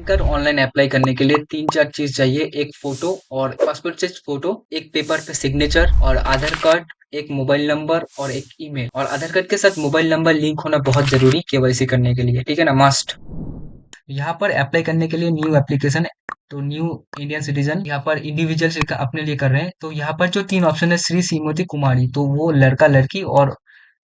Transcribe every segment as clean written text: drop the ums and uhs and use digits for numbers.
कर online apply करने के लिए 3-4 चीज़ चाहिए। एक फ़ोटो और पासपोर्ट साइज़ फ़ोटो, एक पेपर पे सिग्नेचर और आधार कार्ड, एक मोबाइल नंबर और एक ईमेल। और आधार कार्ड के साथ मोबाइल नंबर लिंक होना बहुत ज़रूरी केवाईसी करने के लिए, ठीक है ना? मस्ट। यहाँ पर अप्लाई करने के लिए न्यू एप्लीकेशन है, तो न्यू इंडियन सिटीजन यहाँ पर इंडिविजुअल अपने लिए कर रहे हैं। तो यहाँ पर जो 3 ऑप्शन है श्री श्रीमती कुमारी, तो वो लड़का-लड़की और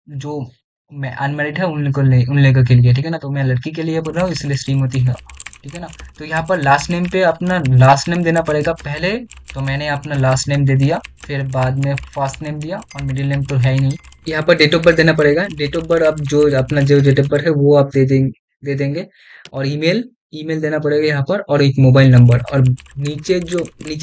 जो मैं अनमैरिड है उन लोगों के लिए, ठीक है ना? तो मैं लड़की के लिए बोल रहा हूँ इसलिए श्रीमती है, ठीक है ना? तो यहाँ पर लास्ट नेम पे अपना लास्ट नेम देना पड़ेगा पहले। तो मैंने अपना लास्ट नेम दे दिया, फिर बाद में फर्स्ट नेम दिया और मिडिल नेम तो है ही नहीं। यहाँ पर डेट ऑफ बर्थ देना पड़ेगा। डेट ऑफ बर्थ आप जो अपना जो डेट ऑफ बर्थ है वो आप दे देंगे। और ईमेल ईमेल देना पड़ेगा यहाँ पर, और एक मोबाइल नंबर। और नीचे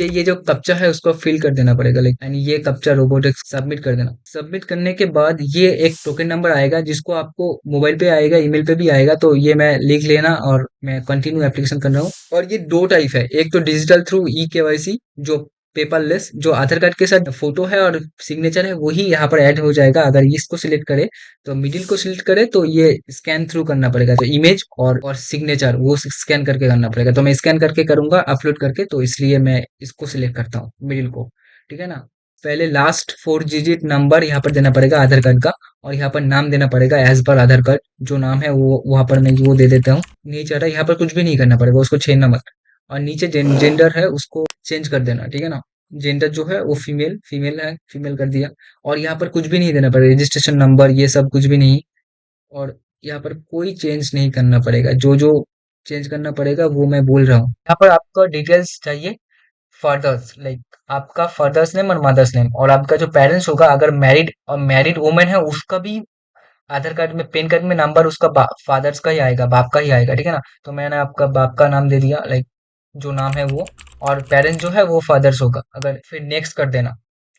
ये जो कप्चा है उसको फिल कर देना पड़ेगा, लाइक यानी ये कप्चा रोबोटिक्स सबमिट कर देना। सबमिट करने के बाद ये एक टोकन नंबर आएगा जिसको आपको मोबाइल पे आएगा, ईमेल पे भी आएगा, तो ये मैं लिख लेना। और मैं कंटिन्यू एप्लीकेशन कर रहा हूँ। और ये दो टाइप है, एक तो डिजिटल थ्रू ई केवाईसी जो पेपरलेस, जो आधार कार्ड के साथ फोटो है और सिग्नेचर है वही यहाँ पर ऐड हो जाएगा। अगर इसको सिलेक्ट करे तो मिडिल को सिलेक्ट करे तो ये स्कैन थ्रू करना पड़ेगा, तो इमेज और सिग्नेचर वो स्कैन करके करना पड़ेगा। तो मैं स्कैन करके करूंगा अपलोड करके, तो इसलिए मैं इसको सिलेक्ट करता हूँ मिडिल को, ठीक है ना? पहले लास्ट 4 डिजिट नंबर यहाँ पर देना पड़ेगा आधार कार्ड का। और यहाँ पर नाम देना पड़ेगा एज पर आधार कार्ड, जो नाम है वो वहां पर मैं वो दे देता हूँ। नहीं चाह रहा यहाँ पर कुछ भी नहीं करना पड़ेगा, उसको छेड़ना मत। और नीचे जेंडर है उसको चेंज कर देना, ठीक है ना? जेंडर जो है वो फीमेल फीमेल है, फीमेल कर दिया। और यहाँ पर कुछ भी नहीं देना पड़ेगा, रजिस्ट्रेशन नंबर ये सब कुछ भी नहीं। और यहाँ पर कोई चेंज नहीं करना पड़ेगा, जो जो चेंज करना पड़ेगा वो मैं बोल रहा हूँ। यहाँ पर आपका डिटेल्स चाहिए, फादर्स लाइक आपका फादर्स नेम और मदर्स नेम, और आपका जो पेरेंट्स होगा अगर मैरिड और मैरिड वुमेन है उसका भी आधार कार्ड में पैन कार्ड में नंबर उसका फादर्स का ही आएगा, बाप का ही आएगा, ठीक है ना? तो मैंने आपका बाप का नाम दे दिया, लाइक जो नाम है वो। और पेरेंट्स जो है वो फादर्स होगा। अगर फिर नेक्स्ट कर देना।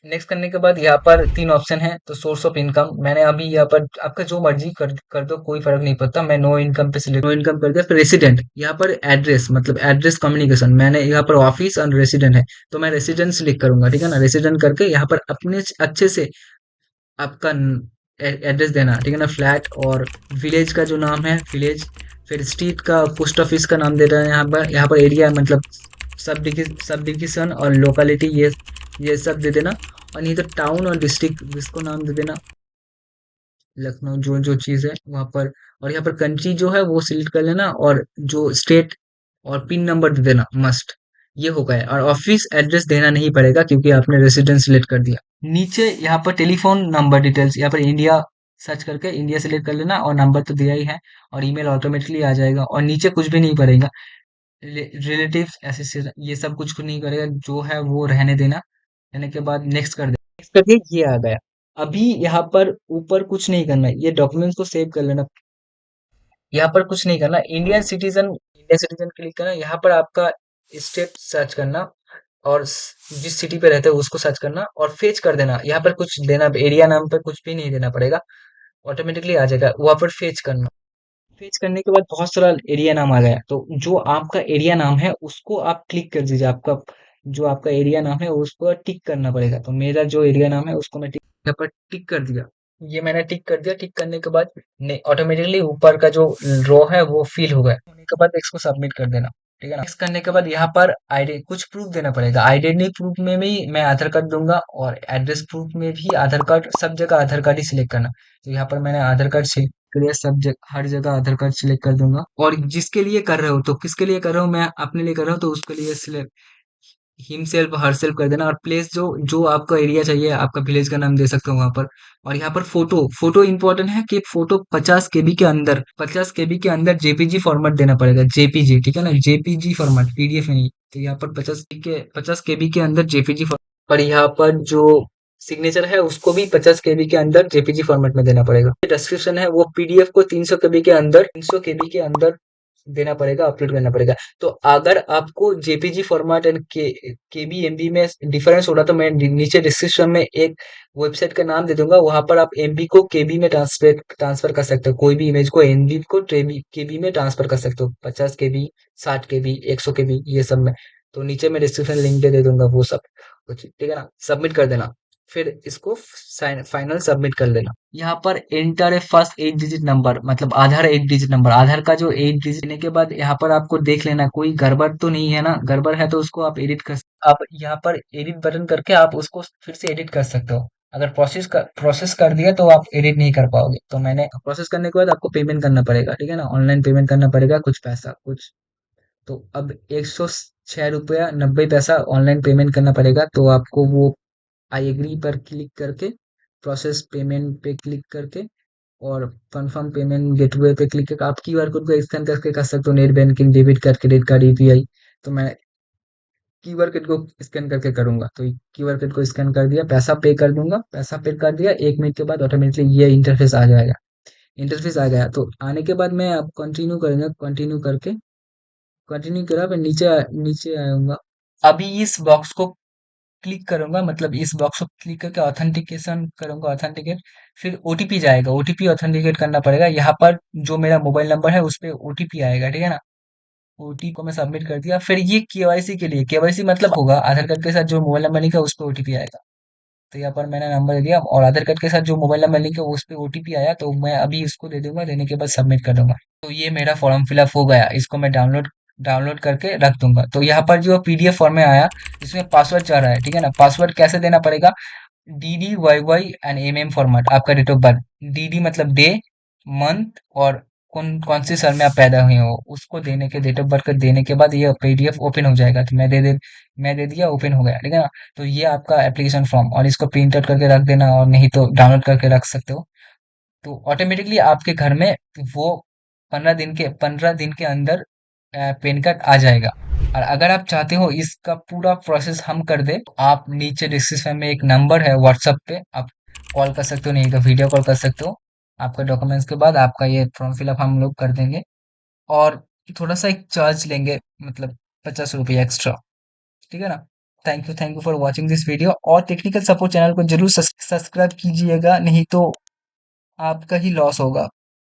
नेक्स्ट करने के बाद यहाँ पर 3 ऑप्शन है, तो सोर्स ऑफ इनकम मैंने अभी यहाँ पर आपका जो मर्जी कर दो, कोई फर्क नहीं पड़ता। मैं नो इनकम पे सिलेक्ट नो इनकम कर दिया। फिर रेसिडेंट, यहाँ पर एड्रेस मतलब एड्रेस कम्युनिकेशन, मैंने यहाँ पर ऑफिस और रेसिडेंट है, तो मैं रेसिडेंट सिलेक्ट करूंगा, ठीक है ना? रेसिडेंट करके यहाँ पर अपने अच्छे से आपका एड्रेस देना, ठीक है ना? फ्लैट और विलेज का जो नाम है विलेज, फिर स्ट्रीट का पोस्ट ऑफिस का नाम दे रहा है यहाँ पर एरिया मतलब सब डिविजन और लोकेलिटी ये सब दे देना। और नहीं तो टाउन और डिस्ट्रिक्ट इसको नाम दे देना, लखनऊ जो जो चीज़ है वहाँ पर। और यहाँ पर कंट्री जो है वो सिलेक्ट कर लेना, और जो स्टेट और पिन नंबर दे देना मस्ट। ये हो गया। और ऑफिस एड्रेस देना नहीं पड़ेगा क्योंकि आपने रेसिडेंस सिलेक्ट कर दिया। नीचे यहाँ पर टेलीफोन नंबर डिटेल्स, यहाँ पर इंडिया सर्च करके इंडिया सिलेक्ट कर लेना, और नंबर तो दिया ही है। और ईमेल ऑटोमेटिकली आ जाएगा। और नीचे कुछ भी नहीं पड़ेगा, रिलेटिव्स ऐसे ये सब कुछ नहीं करेगा, जो है वो रहने देना। रहने के बाद नेक्स्ट कर दे। नेक्स्ट करके ये आ गया। अभी यहाँ पर ऊपर कुछ नहीं करना है, ये डॉक्यूमेंट्स को सेव कर लेना। यहाँ पर कुछ नहीं करना, इंडियन सिटीजन क्लिक करना। यहाँ पर आपका स्टेट सर्च करना, और जिस सिटी पे रहते हो उसको सर्च करना और फेच कर देना। यहाँ पर कुछ देना, एरिया नाम पर कुछ भी नहीं देना पड़ेगा, ऑटोमेटिकली आ जाएगा। वहां पर फेच करना। फेच करने के बाद बहुत सारा एरिया नाम आ गया, तो जो आपका एरिया नाम है उसको आप क्लिक कर दीजिए। आपका जो आपका एरिया नाम है उसको टिक करना पड़ेगा। तो मेरा जो एरिया नाम है उसको मैं टिक यहाँ पर टिक कर दिया। ये मैंने टिक कर दिया। टिक करने के बाद ऑटोमेटिकली ऊपर का जो रो है वो फिल हो गया। होने के बाद इसको सबमिट कर देना, ठीक है ना? नेक्स्ट करने के बाद यहाँ पर आईडी कुछ प्रूफ देना पड़ेगा। आइडेंटिटी प्रूफ में भी मैं आधार कार्ड दूंगा, और एड्रेस प्रूफ में भी आधार कार्ड। सब जगह आधार कार्ड ही सिलेक्ट करना। तो यहाँ पर मैंने आधार कार्ड के लिए सब जगह हर जगह आधार कार्ड सिलेक्ट कर दूंगा। और जिसके लिए कर रहे हो, तो किसके लिए कर रहे हो, मैं अपने लिए कर रहा हूँ तो उसके लिए सिलेक्ट हिमसेल्फ हर सेल्फ कर देना। और प्लेस जो जो आपका एरिया चाहिए, आपका विलेज का नाम दे सकते हो वहां पर। और यहाँ पर फोटो फोटो इंपॉर्टेंट है कि फोटो 50 KB के अंदर 50 KB के अंदर जेपीजी फॉर्मेट देना पड़ेगा। जेपीजी, ठीक है ना? जेपीजी फॉर्मेट, पीडीएफ नहीं। तो यहाँ पर 50 KB के अंदर जेपीजी फॉर्मेट। पर यहाँ पर जो सिग्नेचर है उसको भी 50 KB के अंदर जेपीजी फॉर्मेट में देना पड़ेगा। डिस्क्रिप्शन है वो पीडीएफ को 300 KB के अंदर देना पड़ेगा, अपलोड करना पड़ेगा। तो अगर आपको JPG format and KB MB में डिफरेंस हो रहा, तो मैं नीचे डिस्क्रिप्शन में एक वेबसाइट का नाम दे दूंगा, वहां पर आप एमबी को केबी में ट्रांसफर कर सकते हो। कोई भी इमेज को एमबी को केबी में ट्रांसफर कर सकते हो, 50 KB, 60 KB, 100 KB, ये सब में। तो नीचे मैं डिस्क्रिप्शन लिंक पे दे दूंगा वो सब कुछ, ठीक है ना? सबमिट कर देना। फिर इसको फाइनल सबमिट कर देना। यहाँ पर enter a first 8 digit number, मतलब आधार 8 डिजिट नंबर, आधार का जो 8 डिजिट देने के बाद यहाँ पर आपको देख लेना कोई गड़बड़ तो नहीं है ना। गड़बड़ है तो उसको आप एडिट कर, आप यहाँ पर एडिट बटन करके आप उसको फिर से एडिट कर सकते हो। अगर प्रोसेस कर दिया तो आप एडिट नहीं कर पाओगे। तो मैंने प्रोसेस करने के बाद आपको पेमेंट करना पड़ेगा, ठीक है ना, ऑनलाइन पेमेंट करना पड़ेगा कुछ पैसा कुछ। तो अब 106 रुपया 90 पैसा ऑनलाइन पेमेंट करना पड़ेगा। तो आपको वो आई एग्री पर क्लिक करके, प्रोसेस पेमेंट पे क्लिक करके, और कंफर्म पेमेंट गेटवे पे क्लिक करके आप क्यूआर कोड को स्कैन करके कर सकते हो। Net banking, debit card, credit card, UPI. तो मैं क्यूआर कोड को स्कैन करके करूंगा। तो क्यूआर कोड को स्कैन कर दिया, पैसा पे कर दूंगा, पैसा पे कर दिया, 1 मिनट के बाद ऑटोमेटिकली ये इंटरफेस आ जाएगा। इंटरफेस आ गया तो आने के बाद मैं अब कंटिन्यू करूंगा, कंटिन्यू करके कंटिन्यू करा, फिर नीचे नीचे आऊंगा। अभी इस बॉक्स को क्लिक करूंगा, मतलब इस बॉक्स को क्लिक करके ऑथेंटिकेशन करूंगा, ऑथेंटिकेट। फिर ओटीपी जाएगा, ओटीपी ऑथेंटिकेट करना पड़ेगा। यहाँ पर जो मेरा मोबाइल नंबर है उस पे ओटीपी आएगा, ठीक है ना। ओटीपी को मैं सबमिट कर दिया। फिर ये केवाईसी के लिए, केवाईसी मतलब होगा आधार कार्ड के साथ जो मोबाइल नंबर लिखा है उस पे ओटीपी आएगा। तो यहाँ पर मैंने नंबर दे दिया और आधार कार्ड के साथ जो मोबाइल नंबर लिंक है उस पे ओटीपी आया, तो मैं अभी इसको दे दूंगा, देने के बाद सबमिट कर दूंगा। तो ये मेरा फॉर्म फिलअप हो गया, इसको मैं डाउनलोड डाउनलोड करके रख दूंगा। तो यहाँ पर जो पीडीएफ फॉर्म में आया, इसमें पासवर्ड चाह रहा है, ठीक है ना। पासवर्ड कैसे देना पड़ेगा, D Y Y and M format, आपका डेट ऑफ बर्थ, डी मतलब डे, मंथ, और कौन कौन से साल में आप पैदा हुए हो उसको देने के, डेट ऑफ बर्थ का देने के बाद ये पीडीएफ ओपन हो जाएगा। तो मैं दे दिया, ओपन हो गया, ठीक है ना। तो ये आपका एप्लीकेशन फॉर्म, और इसको प्रिंट आउट करके रख देना, और नहीं तो डाउनलोड करके रख सकते हो। तो ऑटोमेटिकली आपके घर में वो 15 दिन के अंदर पैन कार्ड आ जाएगा। और अगर आप चाहते हो इसका पूरा प्रोसेस हम कर दे, तो आप नीचे डिस्क्रिप्शन में एक नंबर है व्हाट्सएप पे, आप कॉल कर सकते हो, नहीं तो वीडियो कॉल कर सकते हो। आपका डॉक्यूमेंट्स के बाद आपका ये फॉर्म फिलअप हम लोग कर देंगे। और थोड़ा सा एक चार्ज लेंगे, मतलब 50 रुपये एक्स्ट्रा, ठीक है ना। Thank you for watching this video, और टेक्निकल सपोर्ट चैनल को जरूर सब्सक्राइब कीजिएगा, नहीं तो आपका ही लॉस होगा।